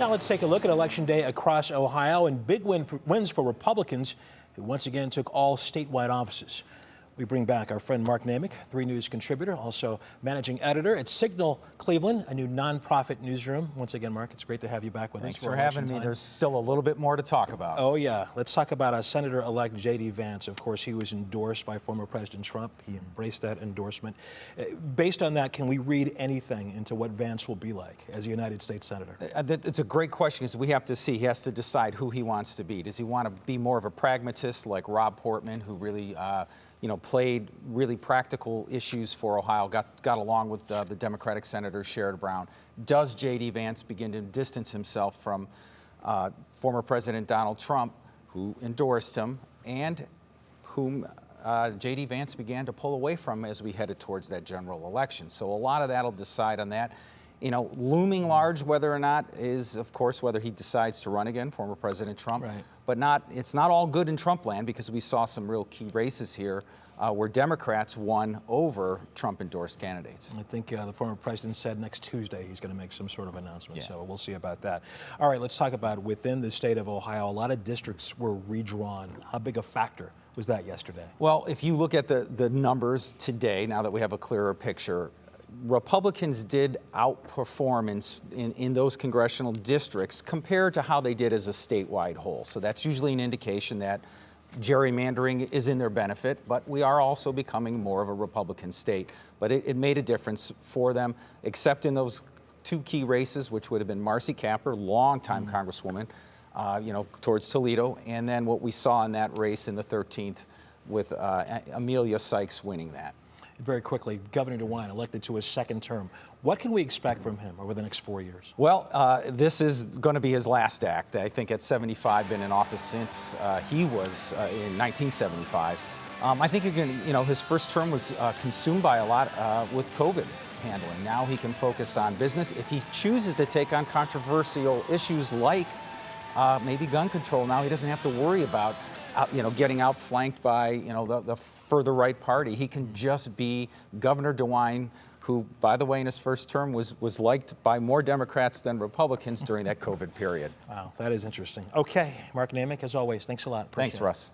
Now let's take a look at Election Day across Ohio and big wins for Republicans who once again took all statewide offices. We bring back our friend Mark Naymik, 3 News contributor, also managing editor at Signal Cleveland, a new nonprofit newsroom. Once again, Mark, it's great to have you back with us. Thanks for having me. There's still a little bit more to talk about. Oh, yeah. Let's talk about Senator-elect JD Vance. Of course, he was endorsed by former President Trump. He embraced that endorsement. Based on that, can we read anything into what Vance will be like as a United States Senator? It's a great question because we have to see. He has to decide who he wants to be. Does he want to be more of a pragmatist like Rob Portman, who really played really practical issues for Ohio, got along with the Democratic Senator Sherrod Brown? Does J.D. Vance begin to distance himself from former President Donald Trump, who endorsed him, and whom J.D. Vance began to pull away from as we headed towards that general election? So a lot of that will decide on that. Looming large, whether or not, is, of course, whether he decides to run again, former President Trump. Right. But it's not all good in Trump land, because we saw some real key races here where Democrats won over Trump-endorsed candidates. I think the former president said next Tuesday he's going to make some sort of announcement, Yeah. so we'll see about that. All right, let's talk about within the state of Ohio. A lot of districts were redrawn. How big a factor was that yesterday? Well, if you look at the numbers today, now that we have a clearer picture, Republicans did outperform in those congressional districts compared to how they did as a statewide whole. So that's usually an indication that gerrymandering is in their benefit, but we are also becoming more of a Republican state. But it made a difference for them, except in those 2 key races, which would have been Marcy Kaptur, longtime Congresswoman, towards Toledo, and then what we saw in that race in the 13th with Emilia Sykes winning that. Very quickly, Governor DeWine elected to his 2nd term. What can we expect from him over the next 4 years? Well, this is going to be his last act. I think at 75, been in office since he was in 1975. I think his first term was consumed by a lot with COVID handling. Now he can focus on business. If he chooses to take on controversial issues like maybe gun control, now he doesn't have to worry about getting outflanked by, the further right party. He can just be Governor DeWine, who, by the way, in his first term was liked by more Democrats than Republicans during that COVID period. Wow, that is interesting. Okay, Mark Naymik, as always, thanks a lot. Thanks, Russ.